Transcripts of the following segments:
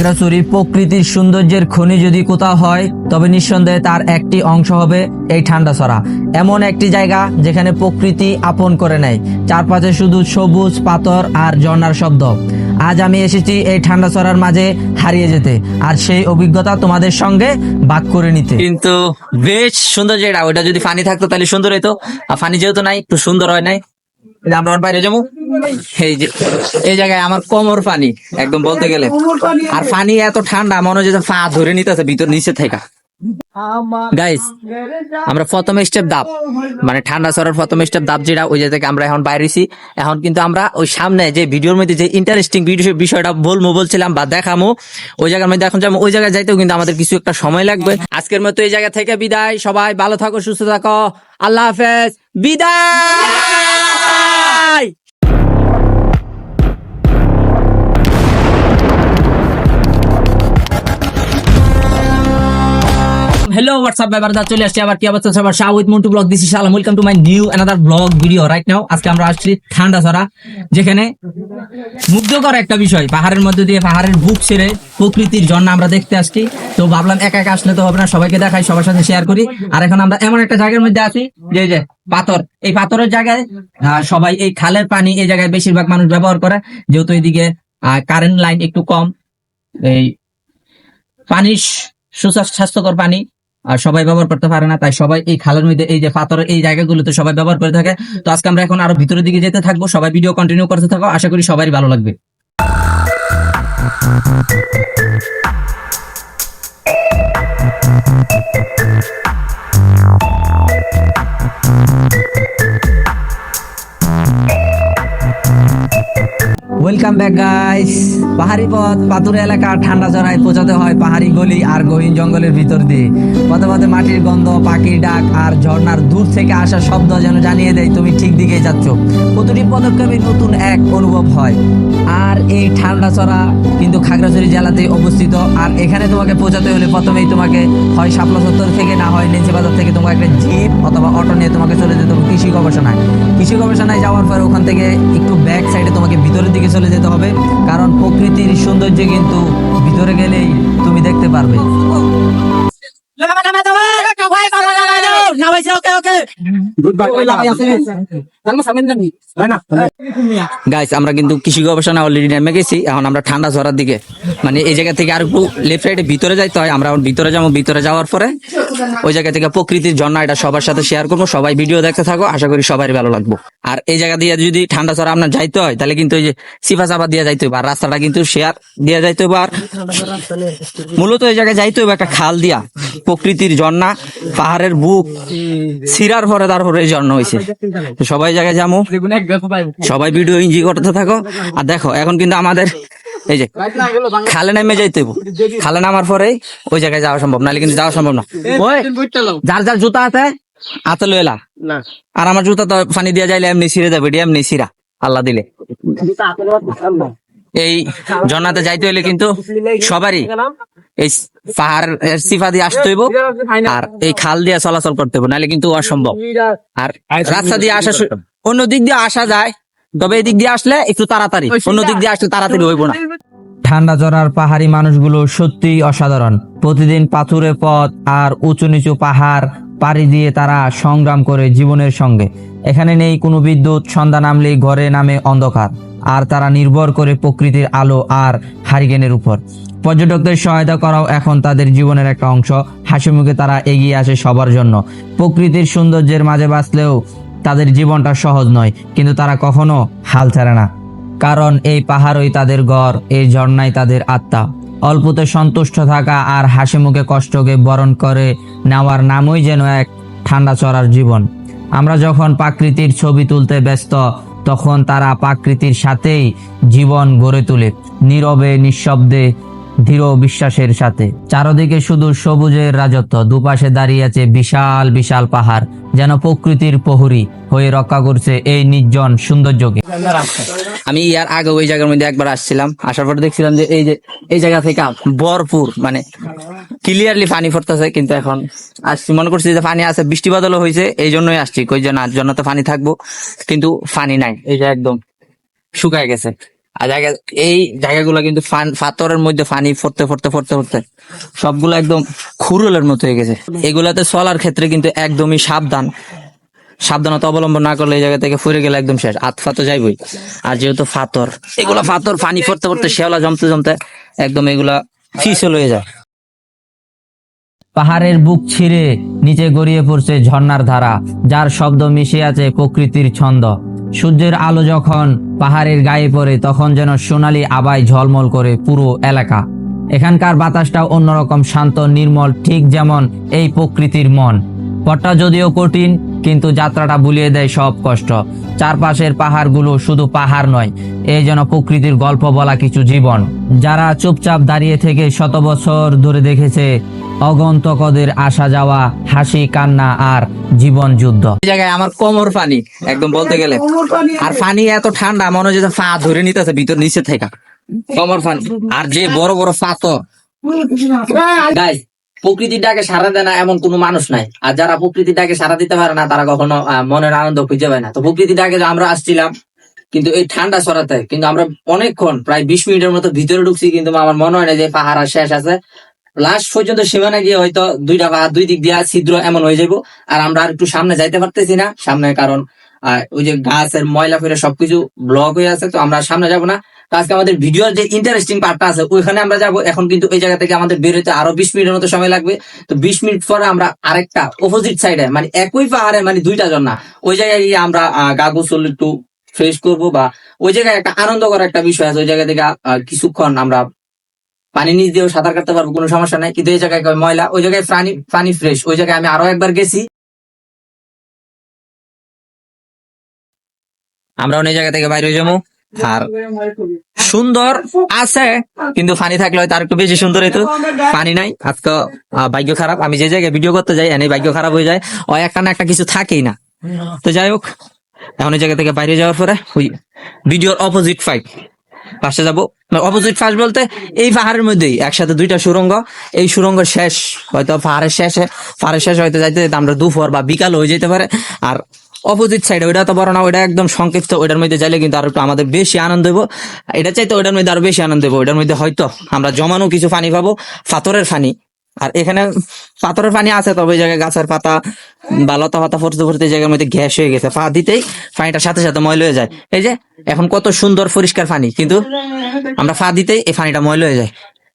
খাগড়াছড়ি প্রকৃতির সৌন্দর্যের খনি যদি কোথাও হয় তবে নিঃসন্দেহে তার একটি অংশ হবে এই ঠান্ডাছড়া। এমন একটি জায়গা যেখানে প্রকৃতি আপন করে নেয়, চারপাশে শুধু সবুজ পাথর আর ঝর্ণার শব্দ। আজ আমি এসেছি এই ঠান্ডাছড়ার মাঝে হারিয়ে যেতে আর সেই অভিজ্ঞতা তোমাদের সঙ্গে ভাগ করে নিতে। কিন্তু বেশ সুন্দর জায়গা, ওটা যদি পানি থাকতো তাহলে সুন্দর হইতো, আর পানি যেহেতু নাই একটু সুন্দর হয় নাই। আমরা বাইরে যাবো, এই যে এই জায়গায় আমার কোমর পানি একদম বলতে গেলে, আর পানি এত ঠান্ডা মনে হয় যে পা ধরে নিতেছে ভিতর নিচে থেকে। গাইস, আমরা প্রথম স্টেপ দাব মানে ঠান্ডাছড়ার প্রথম স্টেপ দাব যেটা, ওই জায়গা থেকে আমরা এখন বাইরেছি। এখন কিন্তু আমরা ওই সামনে যে ভিডিওর মধ্যে যে ইন্টারেস্টিং বিষয়টা বলছিলাম বা দেখামো, ওই জায়গার মধ্যে এখন যাবো। ওই জায়গায় যাইতেও কিন্তু আমাদের কিছু একটা সময় লাগবে। আজকের মতো এই জায়গা থেকে বিদায়। সবাই ভালো থাকো, সুস্থ থাকো, আল্লাহ হাফেজ, বিদায়। Hello, what's up, ব্যাপারটা চলে আসছে আবার কি অবস্থা সবার, Shahid Montu blog, this is Salam, welcome to my new another blog video right now. আজকে আমরা আসছি ঠান্ডাছড়া, যেখানে মুগ্ধকর একটা বিষয়, পাহাড়ের মধ্যে দিয়ে পাহাড়ের বুক ছেড়ে প্রকৃতির ঝর্ণা আমরা দেখতে আসছি। তো ভাবলাম একা একা আসলে তো হবে না, সবাইকে দেখাই, সবার সাথে শেয়ার করি। আর এখন আমরা এমন একটা জায়গার মধ্যে আছি যে পাথর, এই পাথরের জায়গায় সবাই এই খালের পানি এই জায়গায় বেশিরভাগ মানুষ ব্যবহার করে, যেহেতু এইদিকে কারেন্ট লাইন একটু কম, এই পানি সুস্বাস্থ্যকর পানি আর সবাই ব্যবহার করতে পারে না, তাই সবাই এই খালের মধ্যে এই যে পাথরের এই জায়গাগুলোতে সবাই ব্যবহার করে থাকে। তো আজকে আমরা এখন আরো ভিতরের দিকে যেতে থাকবো, সবাই ভিডিও কন্টিনিউ করতে থাকো, আশা করি সবারই ভালো লাগবে। Welcome back guys. পাহাড়ি পথ, পাথুরে এলাকা, ঠান্ডাছড়ায় পৌঁছাতে হয় পাহাড়ি গলি আর গহীন জঙ্গলের ভিতর দিয়ে। পথে পথে মাটির গন্ধ, পাখির ডাক আর ঝর্ণার দূর থেকে আসা শব্দ যেন জানিয়ে দেয় তুমি ঠিক দিকে যাচ্ছ। প্রতিটি পদক্ষেপে নতুন এক অনুভব হয়। আর এই ঠান্ডাছড়া কিন্তু খাগড়াছড়ি জেলাতে অবস্থিত। আর এখানে তোমাকে পৌঁছাতে হলে প্রথমেই তোমাকে হয় শাপলা চত্বর থেকে, না হয় লেঞ্চি বাজার থেকে তোমাকে একটা জিপ অথবা অটো নিয়ে তোমাকে চলে যেতে হবে কৃষি গবেষণায়। কৃষি গবেষণায় যাওয়ার পর ওখান থেকে একটু ব্যাক সাইডে তোমাকে ভিতরের দিকে চলে যেতে হবে, কারণ প্রকৃতির সৌন্দর্য কিন্তু ভিতরে গেলেই তুমি দেখতে পারবে। গাইস, আমরা কিন্তু কৃষি গবেষণা অলরেডি নেমে গেছি। এখন আমরা ঠান্ডাছড়ার দিকে, মানে এই জায়গা থেকে আর একটু লেফট সাইডে ভিতরে যাইতে হয়। আমরা ভিতরে যাবো, ভিতরে যাওয়ার পরে ওই জায়গা থেকে প্রকৃতির ঝর্ণা এটা সবার সাথে শেয়ার করবো। সবাই ভিডিও দেখতে থাকো, আশা করি সবারই ভালো লাগবে। আর এই জায়গা দিয়ে যদি ঠান্ডাছড়া আপনার যাইতে হয় তাহলে কিন্তু ওই যে সিফা চাপা দিয়ে যাইতে হবে, আর রাস্তাটা কিন্তু শেয়ার দিয়ে যাইতে হবে। আর মূলত এই জায়গায় যাইতে হবে একটা খাল দিয়া, প্রকৃতির ঝর্ণা, পাহাড়ের বুক সিরার পরে তারপরে এই ঝর্ণা হয়েছে। সবাই জায়গায় যাবো, সবাই ভিডিও এনজয় করতে থাকো। আর দেখো এখন কিন্তু আমাদের এই যে খালে নেমে যাইতে হইব, খালে নামার পরে ওই জায়গায় যাওয়া সম্ভব, নাহলে কিন্তু যাওয়া সম্ভব না। ওই যার যার জুতা আছে হাতে লইলা, আর আমার জুতা তো পানি দিয়ে যাইলে এমনি ছিঁড়ে যাবে, এমনি ছিঁড়া আল্লাহ দিলে। এই ঝর্ণাতে যাইতে হইলে কিন্তু সবারই এই পাহাড় সিফা দিয়ে আসতে হইব, আর এই খাল দিয়ে চলাচল করতে হইব, নাহলে কিন্তু অসম্ভব। আর রাস্তা দিয়ে আসা, অন্য দিক দিয়ে আসা যায়, তবে এই দিক দিয়ে আসলে একটু তাড়াতাড়ি, অন্য দিক দিয়ে আসলে তাড়াতাড়ি হইব না। ঠান্ডাছড়ার পাহাড়ি মানুষগুলো সত্যিই অসাধারণ। প্রতিদিন পাথুরে পথ আর উঁচু নিচু পাহাড় পাড়ি দিয়ে তারা সংগ্রাম করে জীবনের সঙ্গে। এখানে নেই কোনো বিদ্যুৎ, সন্ধ্যা নামলেই ঘরে নামে অন্ধকার, আর তারা নির্ভর করে প্রকৃতির আলো আর হারিকেনের উপর। পর্যটকদের সহায়তা করাও এখন তাদের জীবনের একটা অংশ। হাসি মুখে তারা এগিয়ে আসে সবার জন্য। প্রকৃতির সৌন্দর্যের মাঝে বাঁচলেও তাদের জীবনটা সহজ নয়, কিন্তু তারা কখনো হাল ছাড়ে না, কারণ এই পাহাড়ই তাদের ঘর, এই ঝর্ণাই তাদের আত্মা। অল্পতে সন্তুষ্ট থাকা আর হাসি মুখে কষ্টকে বরণ করে নেওয়ার নামই যেন এক ঠান্ডাছড়ার জীবন। আমরা যখন প্রকৃতির ছবি তুলতে ব্যস্ত, তখন তারা প্রকৃতির সাথেই জীবন গড়ে তোলে, নীরবে, নিঃশব্দে, দৃঢ় বিশ্বাসের সাথে। চারদিকে শুধু সবুজের রাজত্ব, দুপাশে দাঁড়িয়ে আছে বিশাল বিশাল পাহাড়, যেন প্রকৃতির প্রহরী হয়ে রক্ষা করছে এই নির্জন সৌন্দর্যকে। আমি ইয়ার আগে ওই জায়গার মধ্যে একবার আসছিলাম, আসার পর দেখছিলাম যে এই জায়গা থেকে ভরপুর মানে ক্লিয়ারলি পানি পড়তেছে, কিন্তু এখন আসছি মনে করছি যে পানি আছে, বৃষ্টি বাদলও হয়েছে, এই জন্যই আসছি। কই যে না, জন্য তো পানি থাকবো, কিন্তু পানি নাই, এই যে একদম শুকায় গেছে। আর এই জায়গাগুলো কিন্তু পাথরের মধ্যে পানি ফোরতে ফোরতে ফোরতে ফোরতে সবগুলো একদম খুরুলের মতো হয়ে গেছে। এগুলাতে চলার ক্ষেত্রে কিন্তু একদমই সাবধানতা অবলম্বন না করলে এই জায়গা থেকে ফুরে গেলে একদম শেষ, আতফা তো যাইবই। আর যেহেতু এগুলা পাথর পানি ফোরতে ফোরতে শেওলা জমতে জমতে একদম এগুলা ফিসল হয়ে যায়। পাহাড়ের বুক ছিঁড়ে নিচে গড়িয়ে পড়ছে ঝর্ণার ধারা, যার শব্দ মিশে আছে প্রকৃতির ছন্দ। সূর্যের আলো যখন পাহাড়ের গায়ে পড়ে তখন যেন সোনালী আভায় ঝলমল করে পুরো এলাকা। এখানকার বাতাসটাও অন্যরকম শান্ত নির্মল, ঠিক যেমন এই প্রকৃতির মন। পথটা যদিও কঠিন, কিন্তু যাত্রাটা ভুলিয়ে দেয় সব কষ্ট। চারপাশের পাহাড়গুলো শুধু পাহাড় নয়, এই যেন প্রকৃতির গল্প বলা কিছু জীবন, যারা চুপচাপ দাঁড়িয়ে থেকে শত বছর ধরে দেখেছে অগন্তকদের আসা যাওয়া, হাসি কান্না আর জীবন যুদ্ধ। এই জায়গায় আমার কোমর পানি একদম বলতে গেলে, আর পানি এত ঠান্ডা মনে হচ্ছে পা ধরে নিতেছে ভিতর নিচে থেকে, কোমর পানি। আর যে বড় বড় পাথর, গাইস প্রকৃতির ডাকে সাড়া দেয় না এমন কোনো মানুষ নাই। আর যারা প্রকৃতির ডাকে সাড়া দিতে পারে না তারা কখনো মনের আনন্দ খুঁজে পায় না। তো প্রকৃতির ডাকে আমরা আসছিলাম কিন্তু এই ঠান্ডা সরাতে, কিন্তু আমরা অনেকক্ষণ প্রায় 20 মিনিটের মতো ভিতরে ঢুকছি, কিন্তু আমার মনে হয় না যে পাহাড় আর শেষ আছে। লাস্ট পর্যন্ত সীমানা গিয়ে হয়তো দুইটা পাহাড় দুই দিক দিয়ে ছিদ্র এমন হয়ে যাবো। আর আমরা আর একটু সামনে যাইতে পারতেছি না সামনে, কারণ ওই যে গাছের ময়লা ফেলে সবকিছু ব্লক হয়ে আছে, তো আমরা সামনে যাবো না। আজকে আমাদের ভিডিওর যে ইন্টারেস্টিং পার্টটা আছে ওইখানে আমরা যাবো। এখন কিন্তু এই জায়গা থেকে আমাদের বেরোতে আরো 20 মিনিটের মতো সময় লাগবে। তো 20 মিনিট পরে আমরা আরেকটা অপোজিট সাইডে, মানে একই পাহাড়ে মানে দুইটা ঝর্ণা, ওই জায়গায় গিয়ে আমরা গা গোসল একটু ফ্রেশ করবো, বা ওই জায়গায় একটা আনন্দ করার একটা বিষয় আছে। ওই জায়গা থেকে কিছুক্ষণ আমরা পানি নিচ দিয়েও সাঁতার কাটতে পারবো, কোনো সমস্যা নাই। কিন্তু এই জায়গায় ময়লা, ওই জায়গায় পানি ফ্রেশ। ওই জায়গায় আমি আরো একবার গেছি। আমরা অনেক জায়গা থেকে বাইরে যাবো। আর সুন্দর আছে, কিন্তু পানি থাকলে হয়তো আর একটু বেশি সুন্দর হইতো। পানি নাই, আজকে ভাগ্য খারাপ। আমি যে জায়গায় ভিডিও করতে যাই এনে ভাগ্য খারাপ হয়ে যায়, ওই একটা না একটা কিছু থাকেই না। তো যাই হোক, এখন এই জায়গা থেকে বাইরে যাওয়ার পরে ওই ভিডিওর অপোজিট পাশে যাবো। অপোজিট ফার্স্ট বলতে এই পাহাড়ের মধ্যেই একসাথে দুইটা সুরঙ্গ। এই সুরঙ্গ শেষ হয়তো পাহাড়ের শেষে হয়তো যাইতে যেতে আমরা দুপুর বা বিকাল হয়ে যেতে পারে। আর অপোজিট সাইডে ওইটা তো বড় না, ওইটা একদম সংক্ষিপ্ত। ওইটার মধ্যে যাইলে কিন্তু আরো একটু আমাদের বেশি আনন্দ দেবো। এটা চাইতে ওইটার মধ্যে আরো বেশি আনন্দ দেবো। ওইটার মধ্যে হয়তো আমরা জমানো কিছু পানি পাবো, পাথরের পানি। আর এখানে পাথরের পানি আছে, তবে ওই জায়গায় গাছের পাতা বা লতা পাতা পড়তে পড়তে জায়গার মধ্যে গ্যাস হয়ে গেছে, পা দিতেই পানিটার সাথে সাথে ময়লা হয়ে যায়। এই যে এখন কত সুন্দর পরিষ্কার পানি, কিন্তু আমরা পা দিতেই এই পানিটা ময়লা হয়ে যায়।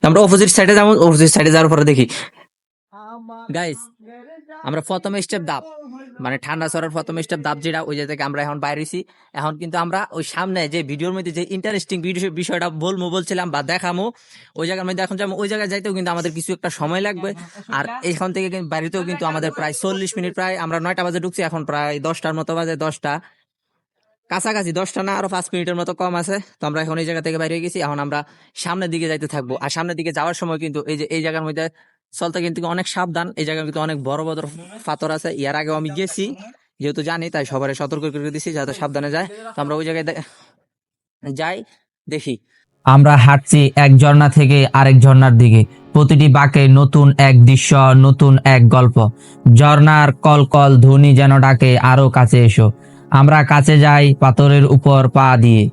আমরা অপোজিট সাইডে যাবো, অপোজিট সাইডে যাওয়ার পরে দেখি গাইস, আমরা প্রথম স্টেপ দাব মানে ঠান্ডা সরার প্রথম স্টেপ দাব যেটা, ওই জায়গা থেকে আমরা এখন বাইরেছি। এখন কিন্তু আমরা ওই সামনে যে ভিডিওর মধ্যে যে ইন্টারেস্টিং বিষয়টা বলছিলাম বা দেখামো, ওই জায়গার মধ্যে এখন যাবো। ওই জায়গায় যাইতেও কিন্তু আমাদের কিছু একটা সময় লাগবে। আর এখান থেকে বাড়িতেও কিন্তু আমাদের প্রায় 40 মিনিট, প্রায় আমরা 9টা বাজে ঢুকছি, এখন প্রায় 10টার মতো বাজে, 10টা কাছাকাছি, 10টা না আরো 5 মিনিটের মতো কম আছে। তো আমরা এখন এই জায়গা থেকে বাইরে গেছি, এখন আমরা সামনের দিকে যাইতে থাকবো। আর সামনের দিকে যাওয়ার সময় কিন্তু এই যে এই জায়গার মধ্যে চলতে কিন্তু অনেক সাবধান। এই জায়গায় কিন্তু অনেক বড় বড় পাথর আছে। এর আগেও আমি গেছি, যেহেতু জানি তাই সবাই সতর্ক করে দিছি যাতে সাবধানে যায়। তো আমরা ওই জায়গায় যাই, দেখি। আমরা হাঁটছি এক ঝর্ণা থেকে আরেক ঝর্ণার দিকে, প্রতিটি বাঁকে নতুন এক দৃশ্য, নতুন এক গল্প। ঝর্ণার কলকল ধ্বনি যেন ডাকে আরো কাছে এসো। আমরা কাছে যাই, পাথরের উপর পা দিয়ে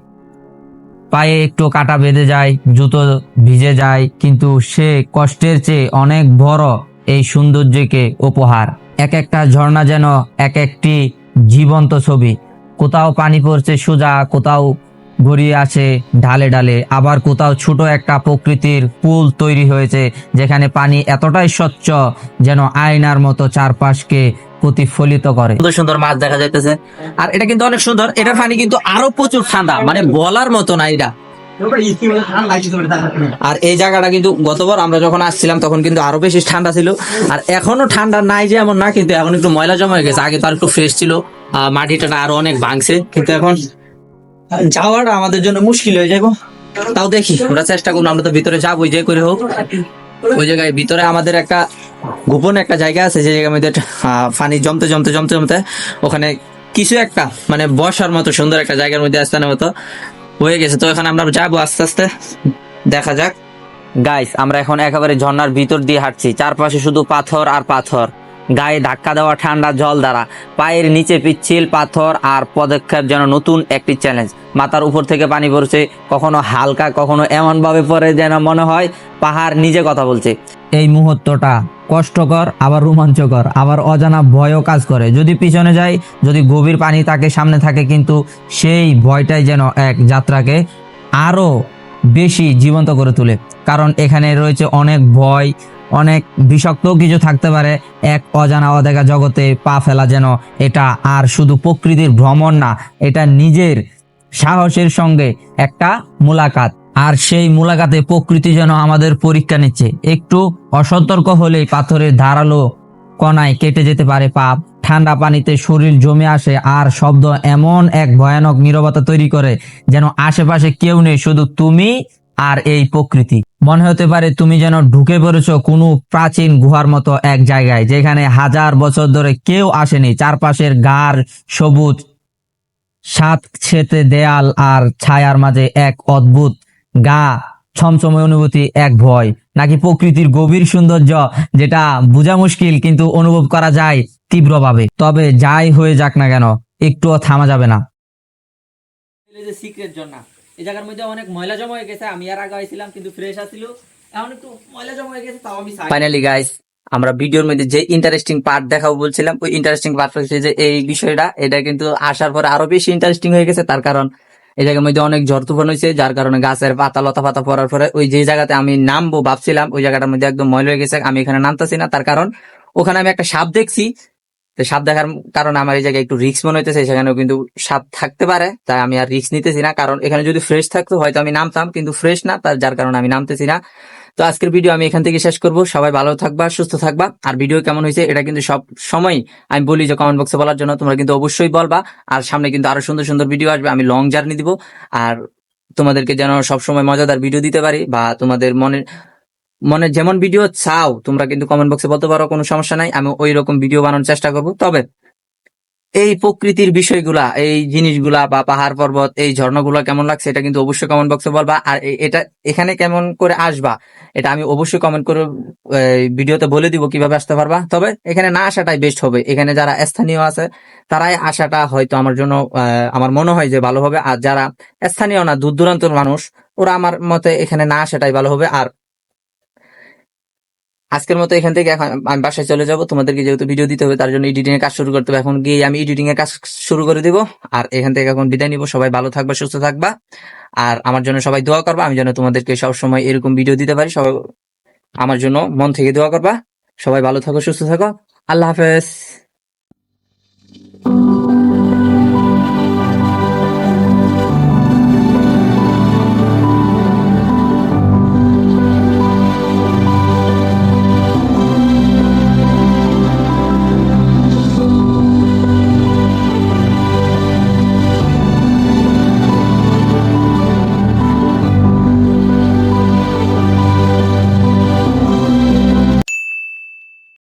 পায়ে একটু কাটা বেঁধে যায়, জুতো ভিজে যায়, কিন্তু সে কষ্টের চেয়ে অনেক বড় এই সৌন্দর্যকে উপহার। এক একটা ঝর্ণা যেন এক একটি জীবন্ত ছবি। কোথাও পানি পড়ছে সোজা, কোথাও গড়িয়ে আসে ঢালে ঢালে, আবার কোথাও ছোট একটা প্রকৃতির পুল তৈরি হয়েছে যেখানে পানি এতটাই স্বচ্ছ যেন আয়নার মতো চারপাশকে প্রতিফলিত করে। সুন্দর সুন্দর মাছ দেখা যাইতেছে, আর এটা কিন্তু অনেক সুন্দর। এটার পানি কিন্তু আরো প্রচুর ঠান্ডা, মানে বলার মতো না এটা। আর এই জায়গাটা কিন্তু গতবার আমরা যখন আসছিলাম তখন কিন্তু আরো বেশি ঠান্ডা ছিল। আর এখনো ঠান্ডা নাই যে এমন না, কিন্তু এখন একটু ময়লা জমা হয়ে গেছে। আগে তো আর একটু ফ্রেশ ছিল, মাটিটা আরো অনেক ভাঙছে, কিন্তু এখন যাওয়াটা আমাদের জন্য মুশকিল হয়ে যাবো। তাও দেখি, আমরা চেষ্টা করবো। আমরা তো ভিতরে যাবো যে করে হোক। ওই জায়গায় ভিতরে আমাদের একটা গোপন একটা জায়গা আছে, যে জায়গার মধ্যে পানি জমতে জমতে জমতে জমতে ওখানে কিছু একটা মানে বসার মতো সুন্দর একটা জায়গার মধ্যে স্থানের মতো হয়ে গেছে। তো এখন আমরা যাবো আস্তে আস্তে, দেখা যাক। গাইস, আমরা এখন একেবারে ঝর্ণার ভিতর দিয়ে হাঁটছি, চারপাশে শুধু পাথর আর পাথর। গায়ে ধাক্কা দেওয়া ঠান্ডা জল দ্বারা, পায়ের নিচে পিচ্ছিল পাথর, আর পদক্ষেপ যেন নতুন একটি চ্যালেঞ্জ। মাথার উপর থেকে পানি পড়ছে, কখনো হালকা, কখনো এমন ভাবে পড়ে যেন মনে হয় পাহাড় নিজে কথা বলছে। এই মুহূর্তটা কষ্টকর, আবার রোমাঞ্চকর, আবার অজানা ভয়ও কাজ করে। যদি পিছনে যাই, যদি গভীর পানি থাকে, সামনে থাকে, কিন্তু সেই ভয়টাই যেন এক যাত্রাকে আরো বেশি জীবন্ত করে তোলে। কারণ এখানে রয়েছে অনেক ভয়, অনেক বিষাক্ত কিছু থাকতে পারে। এক অজানা অদেখা জগতে পা ফেলা যেন এটা আর শুধু প্রকৃতির ভ্রমণ না, এটা নিজের সাহসের সঙ্গে একটা মুলাকাত। আর সেই মুলাকাতে প্রকৃতি যেন আমাদের পরীক্ষা নিচ্ছে। একটু অসতর্ক হলেই পাথরের ধারালো কণায় কেটে যেতে পারে পা। ঠান্ডা পানিতে শরীর জমে আসে, আর শব্দ এমন এক ভয়ানক নীরবতা তৈরি করে যেন আশেপাশে কেউ নেই, শুধু তুমি আর এই প্রকৃতি। মনে হতে পারে তুমি যেন ঢুকে পড়েছো কোনো প্রাচীন গুহার মতো এক জায়গায়, যেখানে হাজার বছর ধরে কেউ আসেনি। চারপাশের গাঢ় সবুজ, সাত ছেতে দেয়াল, আর ছায়ার মাঝে এক অদ্ভুত গা ছমছমে অনুভূতি, এক ভয়, নাকি প্রকৃতির গভীর সৌন্দর্য, যেটা বোঝা মুশকিল কিন্তু অনুভব করা যায় তীব্রভাবে। তবে যাই হয়ে যাক না কেন, একটুও থামা যাবে না। সিক্রেট জন্য এই জায়গার মধ্যে অনেক ময়লা জমা হয়ে গেছে। আমি আর আগে আইছিলাম কিন্তু ফ্রেশ আছিল, এখন একটু ময়লা জমা হয়ে গেছে, তাও আমি ফাইনালি গাইস, আমরা ভিডিওর মধ্যে যে ইন্টারেস্টিং পার্ট দেখাবো বলছিলাম, ওই ইন্টারেস্টিং পার্ট হচ্ছে যে এই বিষয়টা, এটা কিন্তু আসার পরে আরো বেশি ইন্টারেস্টিং হয়ে গেছে। তার কারণ এই জায়গার মধ্যে অনেক ঝড় তুফান হয়েছে, যার কারণে গাছের পাতা লতা পাতা পড়ার পরে ওই যে জায়গাতে আমি নামবো ভাবছিলাম, ওই জায়গাটার মধ্যে একদম ময়লা হয়ে গেছে। আমি এখানে নামতেছি না, তার কারণ ওখানে আমি একটা সাপ দেখছি। তো সাপ দেখার কারণে আমার এই জায়গায় একটু রিস্ক মনে হইতেছে, সেখানেও কিন্তু সাপ থাকতে পারে, তাই আমি আর রিস্ক নিতেছি না। কারণ এখানে যদি ফ্রেশ থাকতো হয়তো আমি নামতাম, কিন্তু ফ্রেশ না, তার যার কারণে আমি নামতেছি না। তো আজকের ভিডিও আমি এখান থেকে শেষ করব। সবাই ভালো থাকবা, সুস্থ থাকবা। আর ভিডিও কেমন হয়েছে এটা কিন্তু সব সময় আমি বলি যে কমেন্ট বক্সে বলার জন্য, তোমরা কিন্তু অবশ্যই বলবা। আর সামনে কিন্তু আরো সুন্দর সুন্দর ভিডিও আসবে, আমি লং জার্নি দিব। আর তোমাদেরকে যেন সবসময় মজাদার ভিডিও দিতে পারি, বা তোমাদের মনে মনে যেমন ভিডিও চাও তোমরা কিন্তু কমেন্ট বক্সে বলতে পারো, কোনো সমস্যা নাই, আমি ওই রকম ভিডিও বানানোর চেষ্টা করব। তবে এই প্রকৃতির বিষয়গুলা, এই জিনিসগুলা বা পাহাড় পর্বত, এই ঝর্ণাগুলা কেমন লাগছে এটা কিন্তু অবশ্যই কমেন্ট বক্সে বলবা। আর এটা এখানে কেমন করে আসবা এটা আমি অবশ্যই কমেন্ট করে ভিডিওতে বলে দিব কিভাবে আসতে পারবা। তবে এখানে না আসাটাই বেস্ট হবে। এখানে যারা স্থানীয় আছে তারাই আসাটা হয়তো আমার জন্য আমার মনে হয় যে ভালো হবে। আর যারা স্থানীয় না, দূর দূরান্তের মানুষ, ওরা আমার মতে এখানে না আসাটাই ভালো হবে। আর আজকের মতো এখান থেকে এখন আমি বাসায় চলে যাব। তোমাদেরকে যেহেতু ভিডিও দিতে হবে, তার জন্য এডিটিং এর কাজ শুরু করতে হবে। এখন গিয়ে আমি এডিটিং এর কাজ শুরু করে দিব। আর এখান থেকে এখন বিদায় নিব। সবাই ভালো থাকবা, সুস্থ থাকবা, আর আমার জন্য সবাই দোয়া করবা, আমি যেন তোমাদেরকে সবসময় এরকম ভিডিও দিতে পারি। সবাই আমার জন্য মন থেকে দোয়া করবা। সবাই ভালো থাকো, সুস্থ থাকো। আল্লাহ হাফেজ।